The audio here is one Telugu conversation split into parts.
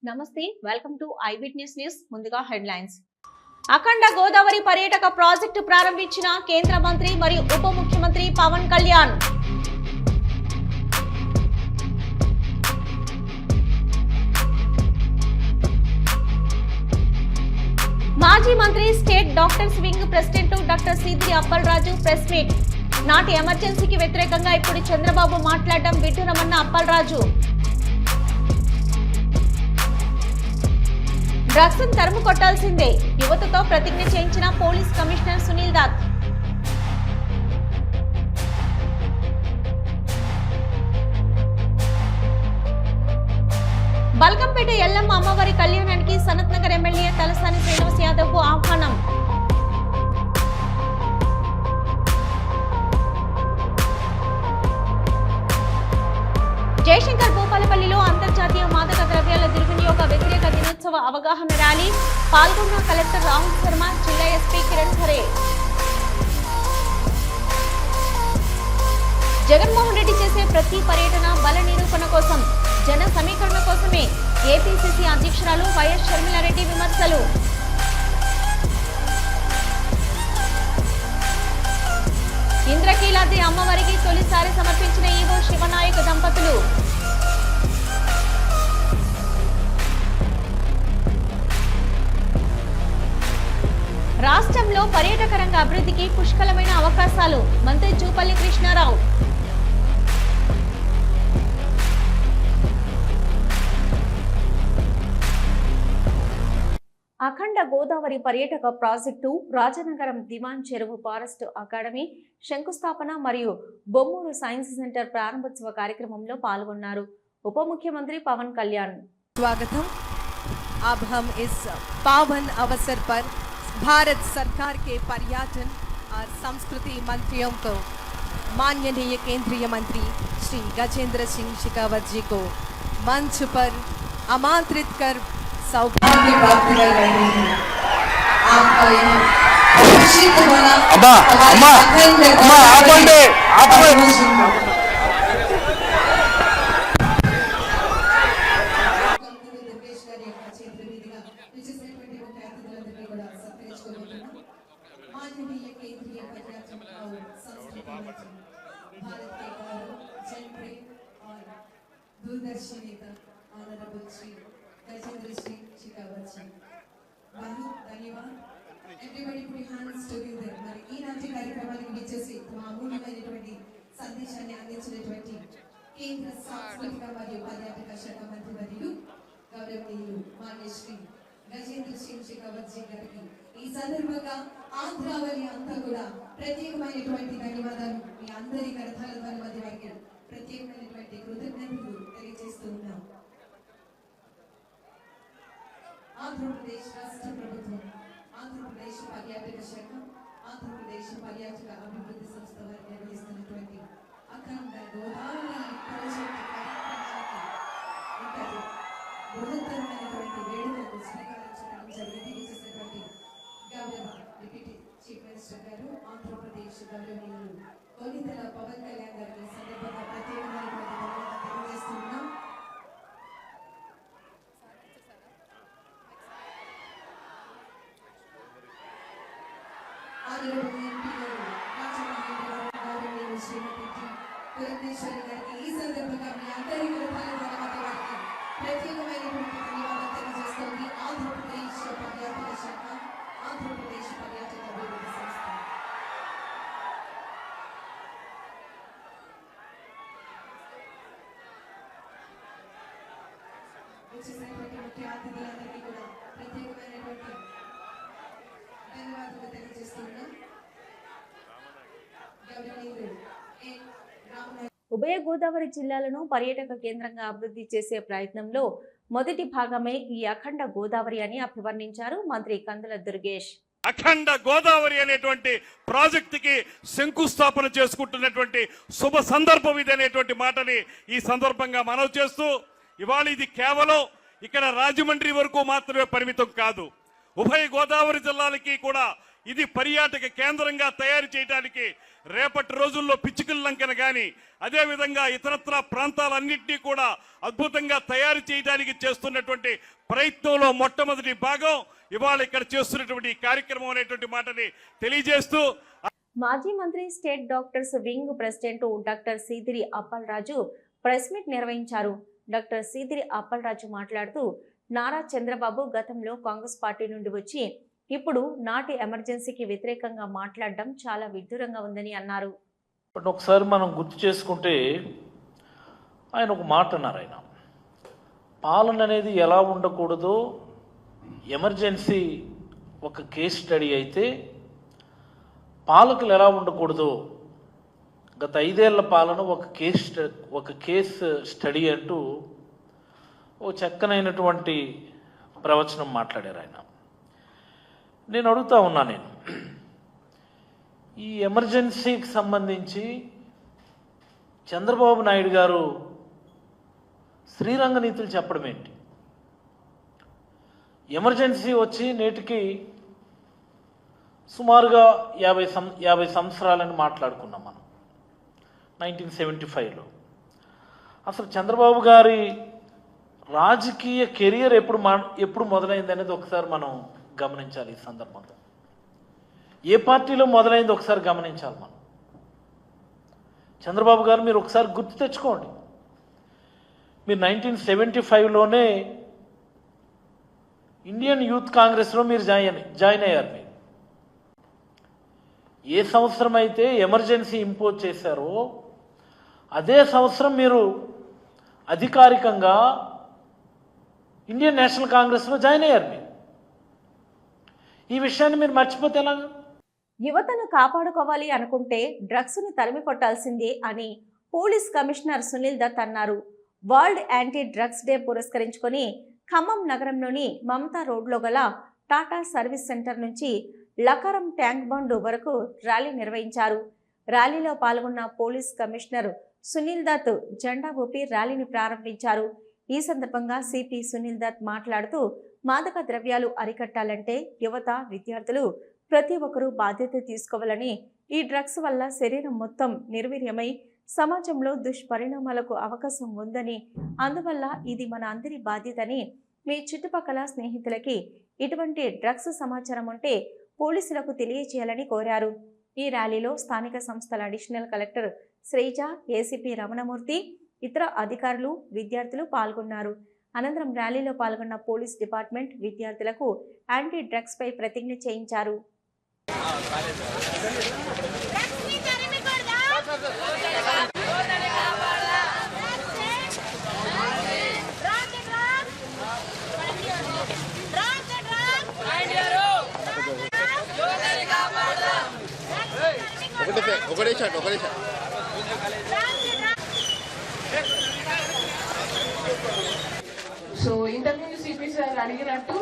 నమస్తే, వెల్కమ్ టు ఐవిట్నెస్ న్యూస్. ముందుగా హెడ్లైన్స్. అఖండ గోదావరి పర్యాటక ప్రాజెక్టు ప్రారంభించిన కేంద్ర మంత్రి మరియు ఉప ముఖ్యమంత్రి పవన్ కళ్యాణ్. మాజీ మంత్రి state doctors wing president doctor Sidiri Appalaraju press meet. నాటి ఎమర్జెన్సీకి వ్యతిరేకంగా ఇప్పుడు చంద్రబాబు మాట్లాడడం విడ్డూరమన్న అప్పలరాజు. డ్రగ్స్ తరుము కొట్టాల్సిందే, యువతతో ప్రతిజ్ఞ చేయించిన పోలీస్ కమిషనర్ సునీల్ దాత్. బల్కంపేట ఎల్లమ్మ అమ్మవారి కళ్యాణానికి సనత్ నగర్ ఎమ్మెల్యే తలసాని శ్రీనివాస్ యాదవ్ కు ఆహ్వానం. జయశంకర్ భూపాలపల్లిలో అంతర్జాతీయ మాదక ద్రవ్యాల దుర్వినియోగ వ్యతిరేక దినోత్సవ అవగాహన ర్యాలీ. పాల్గొన్న కలెక్టర్ రాహుల్ శర్మ, జిల్లా ఎస్పీ కిరణ్ ఖరే. జగన్మోహన్ రెడ్డి చేసే ప్రతి పర్యటన బల నిరూపణ కోసం, జన సమీకరణ కోసమే. ఏపీసీసీ అధ్యక్షురాలు వైఎస్ షర్మిలారెడ్డి విమర్శలు. ఇంద్రకీలాద్రి అమ్మవారికి తొలిసారి సమర్పించిన ఈవో శివనాయక్ దంపతులు. రాష్ట్రంలో పర్యాటక రంగ అభివృద్ధికి పుష్కలమైన అవకాశాలు. మంత్రి జూపల్లి కృష్ణారావు. అఖండ గోదావరి పర్యాటక ప్రాజెక్టు, రాజనగరం దివాన్ చెరువు ఫారెస్ట్ అకాడమీ శంకుస్థాపన మరియు బొమ్మూరు సైన్స్ సెంటర్ ప్రారంభోత్సవ కార్యక్రమంలో పాల్గొన్నారు ఉప ముఖ్యమంత్రి పవన్ కళ్యాణ్. स्वागतम। अब हम इस पावन अवसर पर भारत सरकार के पर्यटन और संस्कृति मंत्रियों को माननीय केंद्रीय मंत्री श्री गजेंद्र सिंह शेखावत जी को मंच पर आमंत्रित कर सौभाग्य प्राप्त कर रहे हैं। आपका यह अभिषेक होना माननीय केंद्रीय पर्यटन और संस्कृति मंत्री, भारत के गौरव, जनप्रिय और दूरदर्शी नेता ऑनरेबल श्री गजेंद्र सिंह शेखावत जी, बहुत धन्यवाद. Everybody put your hands together. మరి ఈనాటి కార్యక్రమానికి విచ్చేసి తమ అమూల్యమైనటువంటి సందేశాన్ని అందించినటువంటి కేంద్ర సాంస్కృతిక మరియు పర్యాటక శాఖ మంత్రి వర్యులు గౌరవనీయులు మాన్య శ్రీ గజేంద్ర సింగ్ షెకావత్ జీ గారికి ఈ సందర్భంగా ఆంధ్రావళి అంతా కూడా ప్రత్యేకమైనటువంటి ధన్యవాదాలు, మీ అందరి కరతాల ద్వారా మధ్య వారికి ప్రత్యేకమైనటువంటి కృతజ్ఞతలు తెలియజేస్తూ ఉన్నాం. ఆంధ్రప్రదేశ్ రాష్ట్ర ప్రభుత్వం, ఆంధ్రప్రదేశ్ పర్యాటక శాఖ, ఆంధ్రప్రదేశ్ పర్యాటక అభివృద్ధి సంస్థ వారు నిర్వహిస్తున్నటువంటి అఖండ గోదావరి ప్రాజెక్టు కార్యక్రమానికి బృహత్తరమైనటువంటి వేడుకలకు శ్రీకారం చుట్టడం జరిగింది. చేసినటువంటి గౌరవ డిప్యూటీ చీఫ్ మినిస్టర్ గారు, ఆంధ్రప్రదేశ్ గౌరవనీయులు కొనితెల పవన్ కళ్యాణ్ గారికి ఈ సందర్భంగా ప్రత్యేకమైనటువంటి ధన్యవాదాలు తెలియజేస్తున్నాం. పురంధేశ్వరి గారికి ఈ సందర్భంగా మీ అందరి ప్రత్యేకమైనటువంటి ధన్యవాదాలు తెలియజేస్తోంది ఆంధ్రప్రదేశ్ పర్యాటక శాఖ, ఆంధ్రప్రదేశ్ పర్యాటక అభివృద్ధి సంస్థ. వచ్చేసినటువంటి ముఖ్య అతిథులందరికీ కూడా ప్రత్యేకమైనటువంటి ధన్యవాదాలు తెలియజేస్తున్నాం. ఉభయ గోదావరి జిల్లాలను పర్యాటక కేంద్రంగా అభివృద్ధి చేసే ప్రయత్నంలో మొదటి భాగమే ఈ అఖండ గోదావరి అని అభివర్ణించారు మంత్రి కందుల దుర్గేష్. అఖండ గోదావరి అనేటువంటి ప్రాజెక్టుకి శంకుస్థాపన చేసుకుంటున్నటువంటి శుభ సందర్భం ఇది అనేటువంటి మాటని ఈ సందర్భంగా మనవి చేస్తూ, ఇవాళ ఇది కేవలం ఇక్కడ రాజమండ్రి వరకు మాత్రమే పరిమితం కాదు, ఉభయ గోదావరి జిల్లాలకి కూడా ఇది పర్యాటక కేంద్రంగా తయారు చేయడానికి రేపటి రోజుల్లో పిచ్చుకల లంకన కానీ అదేవిధంగా ఇతరత్ర ప్రాంతాలన్నింటినీ కూడా అద్భుతంగా తయారు చేయడానికి చేస్తున్నటువంటి ప్రయత్నంలో మొట్టమొదటి భాగం ఇవాళ ఇక్కడ చేస్తున్నటువంటి ఈ కార్యక్రమం అనేటువంటి మాటని తెలియజేస్తూ మాజీ మంత్రి state doctors wing president doctor Seediri Appalaraju press meet నిర్వహించారు. డాక్టర్ సీదిరి అప్పలరాజు మాట్లాడుతూ నారా చంద్రబాబు గతంలో కాంగ్రెస్ పార్టీ నుండి వచ్చి ఇప్పుడు నాటి ఎమర్జెన్సీకి వ్యతిరేకంగా మాట్లాడడం చాలా విడ్డూరంగా ఉందని అన్నారు. బట్ ఒకసారి మనం గుర్తు చేసుకుంటే ఆయన ఒక మాట అన్నారు. ఆయన పాలన అనేది ఎలా ఉండకూడదో ఎమర్జెన్సీ ఒక కేస్ స్టడీ అయితే పాలకులు ఎలా ఉండకూడదో గత 5 ఏళ్ల పాలన ఒక కేస్ స్టడీ అంటూ ఓ చక్కనైనటువంటి ప్రవచనం మాట్లాడారు ఆయన. నేను అడుగుతా ఉన్నా, నేను ఈ ఎమర్జెన్సీకి సంబంధించి చంద్రబాబు నాయుడు గారు శ్రీరంగ నీతులు చెప్పడం ఏంటి? ఎమర్జెన్సీ వచ్చి నేటికి సుమారుగా 50 సంవత్సరాలని మాట్లాడుకున్నాం మనం 1975లో. అసలు చంద్రబాబు గారి రాజకీయ కెరియర్ ఎప్పుడు మొదలైంది అనేది ఒకసారి మనం గమనించాలి. ఈ సందర్భంలో ఏ పార్టీలో మొదలైంది ఒకసారి గమనించాలి మనం. చంద్రబాబు గారు మీరు ఒకసారి గుర్తు తెచ్చుకోండి. మీరు 1975లోనే ఇండియన్ యూత్ కాంగ్రెస్లో మీరు జాయిన్ అయ్యారు. మీరు ఏ సంవత్సరం అయితే ఎమర్జెన్సీ ఇంపోజ్ చేశారో అదే సంవత్సరం మీరు అధికారికంగా ఇండియన్ నేషనల్ కాంగ్రెస్లో జాయిన్ అయ్యారు. మీరు ఈ విషయాన్ని మీరు మర్చిపోతే ఎలాగా? యువతను కాపాడుకోవాలి అనుకుంటే డ్రగ్స్ ను తరిమి కొట్టాల్సిందే అని పోలీస్ కమిషనర్ సునీల్ దత్ అన్నారు. వరల్డ్ యాంటీ డ్రగ్స్ డే పురస్కరించుకొని ఖమ్మం నగరంలోని మమతా రోడ్లో గల టాటా సర్వీస్ సెంటర్ నుంచి లకారం ట్యాంక్ బండ్ వరకు ర్యాలీ నిర్వహించారు. ర్యాలీలో పాల్గొన్న పోలీస్ కమిషనర్ సునీల్ దత్ జెండా ఊపి ర్యాలీని ప్రారంభించారు. ఈ సందర్భంగా సిపి సునీల్ దత్ మాట్లాడుతూ మాదక ద్రవ్యాలు అరికట్టాలంటే యువత, విద్యార్థులు ప్రతి ఒక్కరూ బాధ్యత తీసుకోవాలని, ఈ డ్రగ్స్ వల్ల శరీరం మొత్తం నిర్వీర్యమై సమాజంలో దుష్పరిణామాలకు అవకాశం ఉందని, అందువల్ల ఇది మన అందరి బాధ్యతని, మీ చుట్టుపక్కల స్నేహితులకి ఇటువంటి డ్రగ్స్ సమాచారం ఉంటే పోలీసులకు తెలియజేయాలని కోరారు. ఈ ర్యాలీలో స్థానిక సంస్థల additional collector Sreeja, ACP Ramanamurthy, ఇతర అధికారులు, విద్యార్థులు పాల్గొన్నారు. అనంతరం ర్యాలీలో పాల్గొన్న పోలీస్ డిపార్ట్మెంట్ విద్యార్థులకు యాంటీ డ్రగ్స్ పై ప్రతిజ్ఞ చేయించారు. ఒకటే షాట్ సో ఇంతకుముందు సిపి సార్ అడిగినట్టు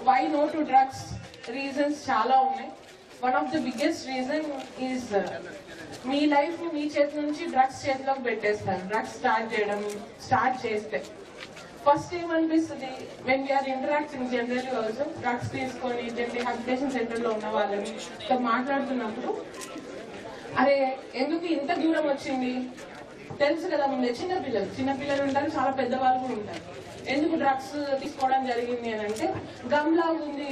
why no to drugs reasons చాలా ఉన్నాయి. One of the biggest reason is మీ లైఫ్ మీ చేతి నుంచి డ్రగ్స్ చేతిలోకి పెట్టేస్తారు. డ్రగ్స్ స్టార్ట్ చేస్తే ఫస్ట్ ఏమనిపిస్తుంది, when we're interacting generally also drugs తీసుకొని రిహాబిలిటేషన్ సెంటర్ లో ఉన్న వాళ్ళని మాట్లాడుతున్నప్పుడు, అరే ఎందుకు ఇంత దూరం వచ్చింది తెలుసు కదా ముందే. చిన్నపిల్లలు ఉంటారు, చాలా పెద్దవాళ్ళు కూడా ఉంటారు. ఎందుకు డ్రగ్స్ తీసుకోవడం జరిగింది అని అంటే, గమ్లా ఉంది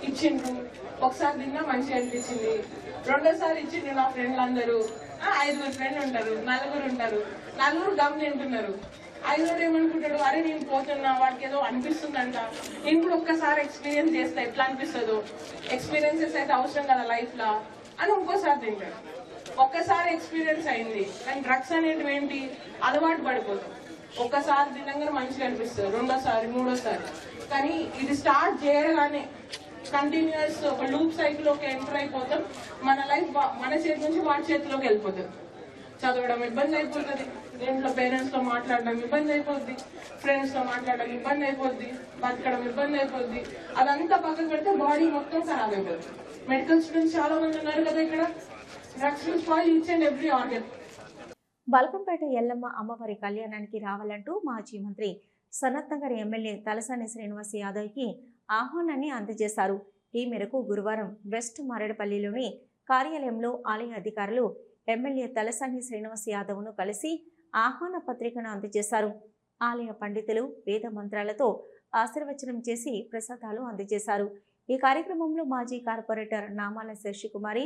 ఇచ్చిండ్రు, ఒకసారి తిన్నా మంచిగా అనిపించింది, రెండోసారి ఇచ్చిండ్రు నా ఫ్రెండ్లు అందరూ, 5 ఫ్రెండ్లు ఉంటారు, 4 ఉంటారు, 4 గమ్ తింటున్నారు. 5 ఏమనుకుంటాడు, అరే నేను పోతున్నా, వాడికి ఏదో అనిపిస్తుందంట, నేను కూడా ఒక్కసారి ఎక్స్పీరియన్స్ చేస్తా ఎట్లా అనిపిస్తుందో, ఎక్స్పీరియన్సెస్ అయితే అవసరం కదా లైఫ్ లా అని ఇంకోసారి తింటాడు. ఒక్కసారి ఎక్స్పీరియన్స్ అయింది, కానీ డ్రగ్స్ అనేటివి ఏంటి, అలవాటు పడిపోతాం. ఒక్కసారి తినగానే మంచిగా అనిపిస్తుంది, రెండోసారి, మూడోసారి. కానీ ఇది స్టార్ట్ చేయగానే కంటిన్యూస్ ఒక లూప్ సైకిల్లోకి ఎంటర్ అయిపోతాం. మన లైఫ్ మన చేతి నుంచి వాటి చేతిలోకి వెళ్ళిపోతుంది. చదవడం ఇబ్బంది అయిపోతుంది, ఇంట్లో పేరెంట్స్ తో మాట్లాడడం ఇబ్బంది అయిపోద్ది, ఫ్రెండ్స్ తో మాట్లాడడం ఇబ్బంది అయిపోద్ది, బతకడం ఇబ్బంది అయిపోద్ది. అదంతా పక్కకు పెడితే బాడీ మొత్తం ఖరాబ్ అయిపోతుంది. మెడికల్ స్టూడెంట్స్ చాలా మంది ఉన్నారు కదా ఇక్కడ. Drugs spoil each and every organ. Balkampet Yellamma అమ్మవారి కళ్యాణానికి రావాలంటూ మాజీ మంత్రి సనత్ నగర్ ఎమ్మెల్యే తలసాని శ్రీనివాస్ యాదవ్కి ఆహ్వానాన్ని అందజేశారు. ఈ మేరకు గురువారం వెస్ట్ మారేడుపల్లిలోని కార్యాలయంలో ఆలయ అధికారులు ఎమ్మెల్యే తలసాని శ్రీనివాస్ యాదవ్ను కలిసి ఆహ్వాన పత్రికను అందజేశారు. ఆలయ పండితులు వేద మంత్రాలతో ఆశీర్వచనం చేసి ప్రసాదాలు అందజేశారు. ఈ కార్యక్రమంలో మాజీ కార్పొరేటర్ నామాల శశికుమారి,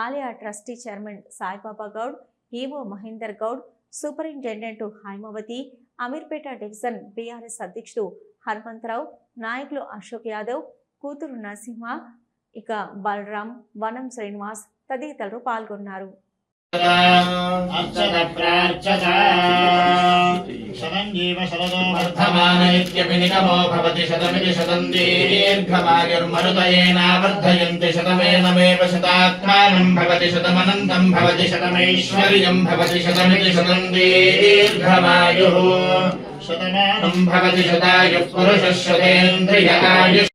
ఆలయ trustee chairman Saibaba Goud, EO Mahender Goud, superintendent Hymavathi, Ameerpet division BRS అధ్యక్షుడు హనుమంతరావు, నాయకులు అశోక్ యాదవ్, కూతురు నరసింహ, ఇక బలరాం, వనం శ్రీనివాస్ తదితరులు పాల్గొన్నారు. శతమాయుర్మరుతయేనావర్ధయంతి శతమేనమేవ శతాత్మానం భవతి శతమనంతం భవతి శతమైశ్వర్యం భవతి శతమితి శతం దీర్ఘమాయుః శతమానం భవతి శతాయుః పురుషः శతేంద్రియ ఆయుః.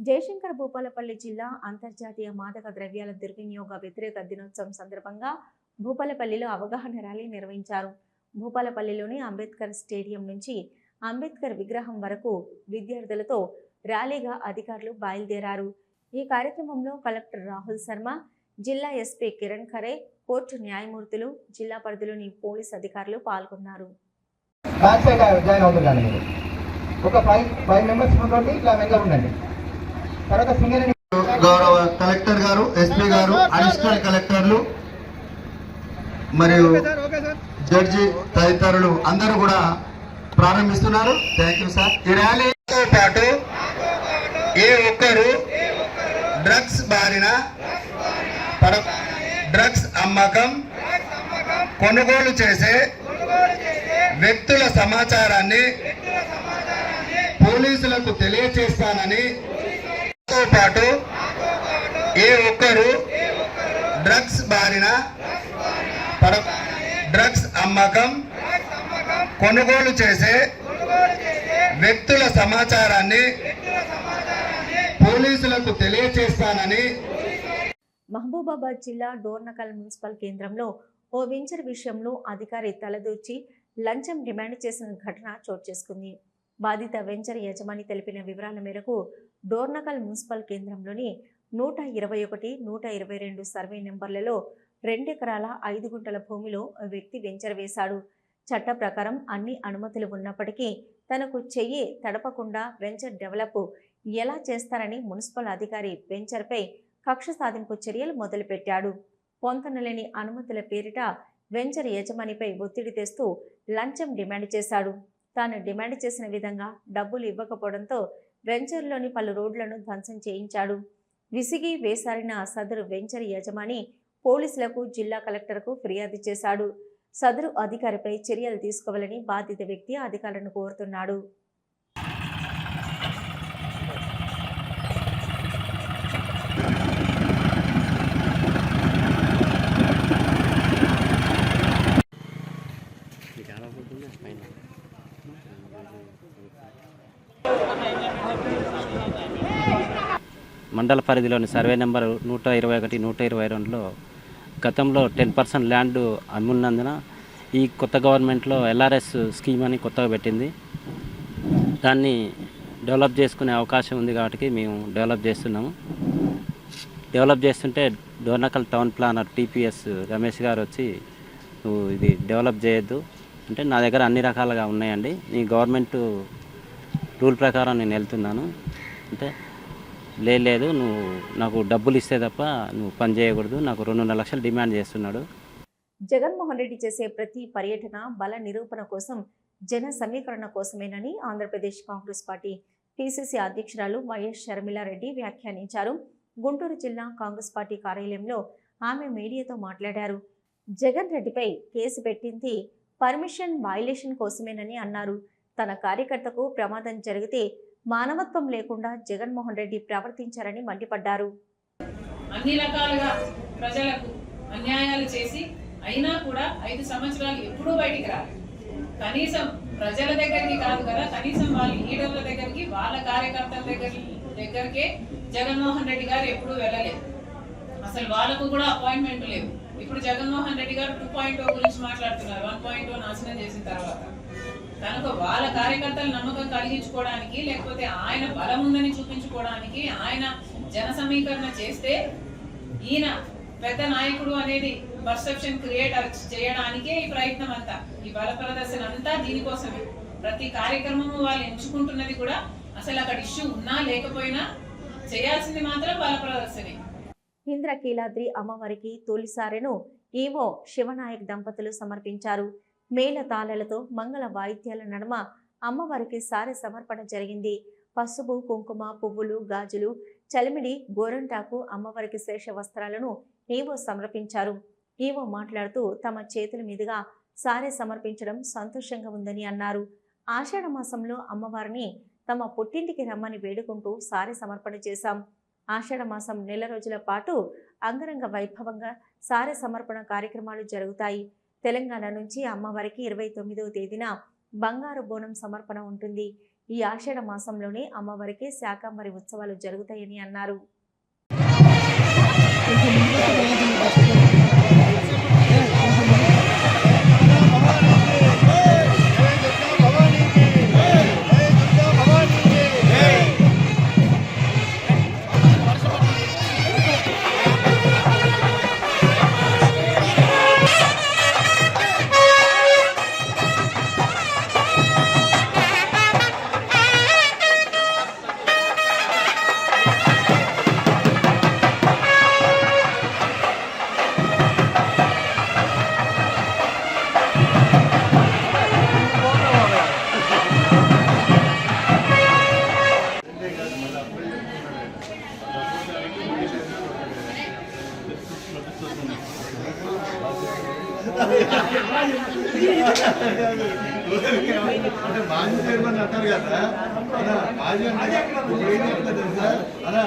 జయశంకర్ భూపాలపల్లి జిల్లా అంతర్జాతీయ మాదక ద్రవ్యాల దుర్వినియోగ వ్యతిరేక దినోత్సవం సందర్భంగా భూపాలపల్లిలో అవగాహన ర్యాలీ నిర్వహించారు. భూపాలపల్లిలోని అంబేద్కర్ స్టేడియం నుంచి అంబేద్కర్ విగ్రహం వరకు విద్యార్థులతో ర్యాలీగా అధికారులు బయలుదేరారు. ఈ కార్యక్రమంలో కలెక్టర్ రాహుల్ శర్మ, జిల్లా ఎస్పీ కిరణ్ ఖరే, కోర్టు న్యాయమూర్తులు, జిల్లా పరిధిలోని పోలీస్ అధికారులు పాల్గొన్నారు. గౌరవ కలెక్టర్ గారు, ఎస్పీ గారు, అడిషనల్ కలెక్టర్లు మరియు జడ్జి తదితరులు అందరూ కూడా ప్రారంభిస్తున్నారు. Thank you sir. ఈ ర్యాలీతో పాటు ఏ ఒక్కరు డ్రగ్స్ బారిన డ్రగ్స్ అమ్మకం, కొనుగోలు చేసే వ్యక్తుల సమాచారాన్ని పోలీసులకు తెలియజేస్తానని, తో పాటు ఏ ఒక్కరు డ్రగ్స్ బారిన డ్రగ్స్ అమ్మకం, కొనుగోలు చేసే వ్యక్తుల సమాచారాన్ని పోలీసులకు తెలియజేస్తానని. మహబూబాబాద్ జిల్లా డోర్నకల్ మున్సిపల్ కేంద్రంలో ఓ వెంచర్ విషయంలో అధికారి తలదూర్చి లంచం డిమాండ్ చేసిన ఘటన చోటు చేసుకుంది. బాధిత వెంచర్ యజమాని తెలిపిన వివరాల మేరకు డోర్నకల్ మున్సిపల్ కేంద్రంలోని 121, 122 సర్వే నెంబర్లలో 2 ఎకరాల 5 గుంటల భూమిలో వ్యక్తి వెంచర్ వేశాడు. చట్ట ప్రకారం అన్ని అనుమతులు ఉన్నప్పటికీ తనకు చెయ్యి తడపకుండా వెంచర్ డెవలప్ ఎలా చేస్తారని మున్సిపల్ అధికారి వెంచర్పై కక్ష సాధింపు చర్యలు మొదలుపెట్టాడు. పొంతనలేని అనుమతుల పేరిట వెంచర్ యజమానిపై ఒత్తిడి తెస్తూ లంచం డిమాండ్ చేశాడు. తాను డిమాండ్ చేసిన విధంగా డబ్బులు ఇవ్వకపోవడంతో వెంచర్లోని పలు రోడ్లను ధ్వంసం చేయించాడు. విసిగి వేసారిన సదరు వెంచర్ యజమాని పోలీసులకు, జిల్లా కలెక్టర్కు ఫిర్యాదు చేశాడు. సదరు అధికారిపై చర్యలు తీసుకోవాలని బాధిత వ్యక్తి అధికారులను కోరుతున్నాడు. మండల పరిధిలోని సర్వే నెంబర్ 121, 122లో గతంలో 10% ల్యాండ్ అమ్మున్నందున ఈ కొత్త గవర్నమెంట్లో LRS స్కీమ్ అని కొత్తగా పెట్టింది. దాన్ని డెవలప్ చేసుకునే అవకాశం ఉంది కాబట్టి మేము డెవలప్ చేస్తున్నాము. డెవలప్ చేస్తుంటే Dornakal town planar TPS Ramesh గారు వచ్చి, నువ్వు ఇది డెవలప్ చేయొద్దు అంటే, నా దగ్గర అన్ని రకాలుగా ఉన్నాయండి, నీ గవర్నమెంట్ రూల్ ప్రకారం నేను వెళ్తున్నాను అంటే, లేదు నువ్వు నాకు డబ్బులు ఇస్తే తప్ప నువ్వు పని చేయకూడదు, నాకు 2.5 లక్షలు డిమాండ్ చేస్తున్నాడు. జగన్మోహన్ రెడ్డి చేసే ప్రతి పర్యటన బల నిరూపణ కోసం, జన సమీకరణ కోసమేనని ఆంధ్రప్రదేశ్ కాంగ్రెస్ పార్టీ PCC అధ్యక్షురాలు వైఎస్ షర్మిలారెడ్డి వ్యాఖ్యానించారు. గుంటూరు జిల్లా కాంగ్రెస్ పార్టీ కార్యాలయంలో ఆమె మీడియాతో మాట్లాడారు. జగన్ రెడ్డిపై కేసు పెట్టింది పర్మిషన్ వయలేషన్ కోసమేనని అన్నారు. తన కార్యకర్తకు ప్రమాదం జరిగితే మానవత్వం లేకుండా జగన్మోహన్ రెడ్డి ప్రవర్తించారని మండిపడ్డారు. అన్ని రకాలుగా ప్రజలకు అన్యాయాలు చేసి అయినా కూడా 5 సంవత్సరాలు ఎప్పుడూ బయటికి రాలేదు. కనీసం ప్రజల దగ్గరికి కాదు కదా, కనీసం వాళ్ళ లీడర్ల దగ్గరికి, వాళ్ళ కార్యకర్తల దగ్గరికే జగన్మోహన్ రెడ్డి గారు ఎప్పుడూ వెళ్ళలేదు. అసలు వాళ్ళకు కూడా అపాయింట్మెంట్ లేవు. ఇప్పుడు జగన్మోహన్ రెడ్డి గారు 2.0 గురించి మాట్లాడుతున్నారు. 1.0 నాశనం చేసిన తర్వాత కనుక వాళ్ళ కార్యకర్తల నమ్మకం కలిగించుకోవడానికి లేకపోతే ఆయన బలం ఉందని చూపించుకోవడానికి ఆయన జన సమీకరణ చేస్తే ఈయన పెద్ద నాయకుడు అనేది పర్సెప్షన్ క్రియేట్ చేయడానికే ఈ ప్రయత్నం అంతా, ఈ బల ప్రదర్శన అంతా దీనికోసమే. ప్రతి కార్యక్రమము వాళ్ళు ఎంచుకుంటున్నది కూడా అసలు అక్కడ ఇష్యూ ఉన్నా లేకపోయినా చేయాల్సింది మాత్రం బల ప్రదర్శనే. ఇంద్రకీలాద్రి అమ్మవారికి తొలిసారెను ఈవో శివనాయక్ దంపతులు సమర్పించారు. మేళ తాళలతో మంగళ వాయిద్యాల నడుమ అమ్మవారికి సారె సమర్పణ జరిగింది. పసుపు, కుంకుమ, పువ్వులు, గాజులు, చలిమిడి, గోరంటాకు, అమ్మవారికి శేష వస్త్రాలను ఈవో సమర్పించారు. ఈవో మాట్లాడుతూ తమ చేతుల మీదుగా సారె సమర్పించడం సంతోషంగా ఉందని అన్నారు. ఆషాఢ మాసంలో అమ్మవారిని తమ పుట్టింటికి రమ్మని వేడుకుంటూ సారె సమర్పణ చేశాం. ఆషాఢ మాసం నెల రోజుల పాటు అంగరంగ వైభవంగా సారె సమర్పణ కార్యక్రమాలు జరుగుతాయి. తెలంగాణ నుంచి అమ్మవారికి 29వ తేదీన బంగారు బోనం సమర్పణ ఉంటుంది. ఈ ఆషాఢ మాసంలోనే అమ్మవారికి శాకంబరి ఉత్సవాలు జరుగుతాయని అన్నారు. అంటే మాజీ చైర్మన్ అంటారు కదా అలా మాజీ అంటే ఇప్పుడు ఏం చెప్తారు తెలుసా అలా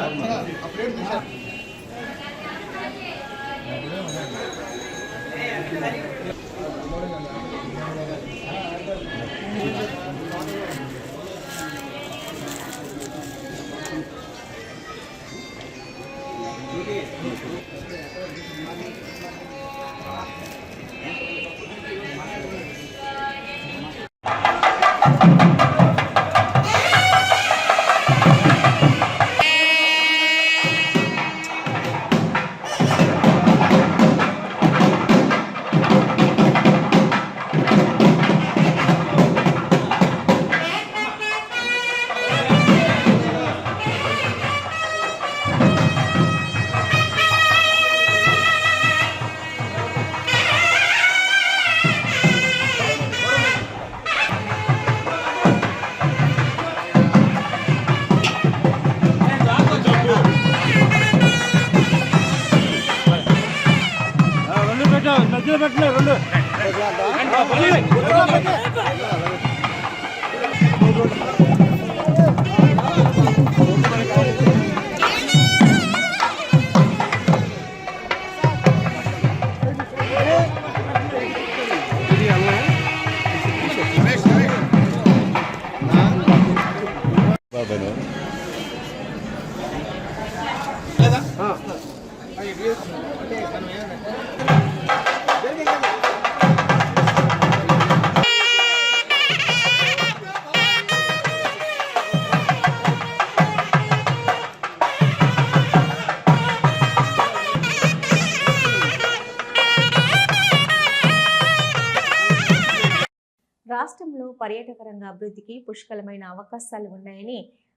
రాష్ట్రంలో పర్యాటక రంగ అభివృద్ధికి పుష్కలమైన అవకాశాలు ఉన్నాయని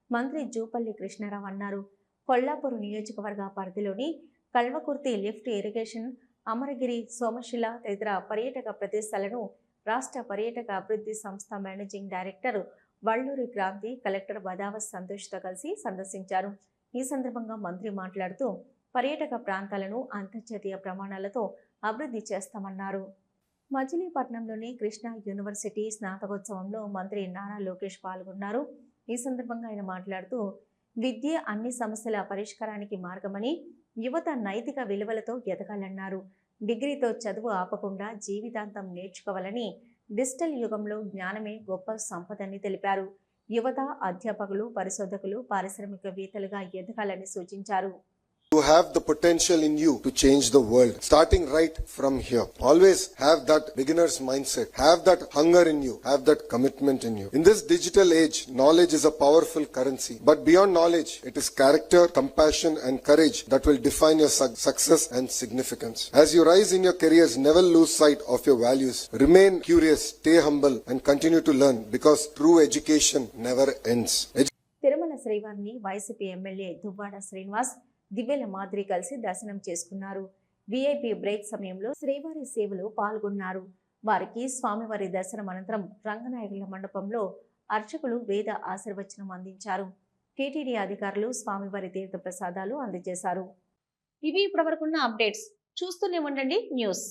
మంత్రి జూపల్లి కృష్ణారావు అన్నారు. కొల్లాపూర్ నియోజకవర్గ పరిధిలోని కల్వకుర్తి లిఫ్ట్ ఇరిగేషన్, అమరగిరి, సోమశిల తదితర పర్యాటక ప్రదేశాలను రాష్ట్ర పర్యాటక అభివృద్ధి సంస్థ managing director Valluri Kranthi, collector Badavath సంతోష్తో కలిసి సందర్శించారు. ఈ సందర్భంగా మంత్రి మాట్లాడుతూ పర్యాటక ప్రాంతాలను అంతర్జాతీయ ప్రమాణాలతో అభివృద్ధి చేస్తామన్నారు. మచిలీపట్నంలోని కృష్ణా యూనివర్సిటీ స్నాతకోత్సవంలో మంత్రి నారా లోకేష్ పాల్గొన్నారు. ఈ సందర్భంగా ఆయన మాట్లాడుతూ విద్య అన్ని సమస్యల పరిష్కారానికి మార్గమని, యువత నైతిక విలువలతో ఎదగాలన్నారు. డిగ్రీతో చదువు ఆపకుండా జీవితాంతం నేర్చుకోవాలని, డిజిటల్ యుగంలో జ్ఞానమే గొప్ప సంపదని తెలిపారు. యువత, అధ్యాపకులు, పరిశోధకులు, పారిశ్రామికవేత్తలుగా ఎదగాలని సూచించారు. You have the potential in you to change the world, starting right from here. Always have that beginner's mindset. Have that hunger in you. Have that commitment in you. In this digital age, knowledge is a powerful currency. But beyond knowledge, it is character, compassion, and courage that will define your success and significance. As you rise in your careers, never lose sight of your values. Remain curious, stay humble, and continue to learn, because true education never ends. Tirumala శ్రీవారిని వైసీపీ ఎమ్మెల్యే దువ్వాడ శ్రీనివాస్, దివ్యల మాదిరి కలిసి దర్శనం చేసుకున్నారు. విఐపి బ్రేక్ సమయంలో శ్రీవారి సేవలో పాల్గొన్నారు. వారికి స్వామివారి దర్శనం అనంతరం రంగనాయకుల మండపంలో అర్చకులు వేద ఆశీర్వచనం అందించారు. టీటీడీ అధికారులు స్వామివారి తీర్థ ప్రసాదాలు అందజేశారు. ఇవి ఇప్పటివరకున్న అప్డేట్స్. చూస్తూనే ఉండండి న్యూస్.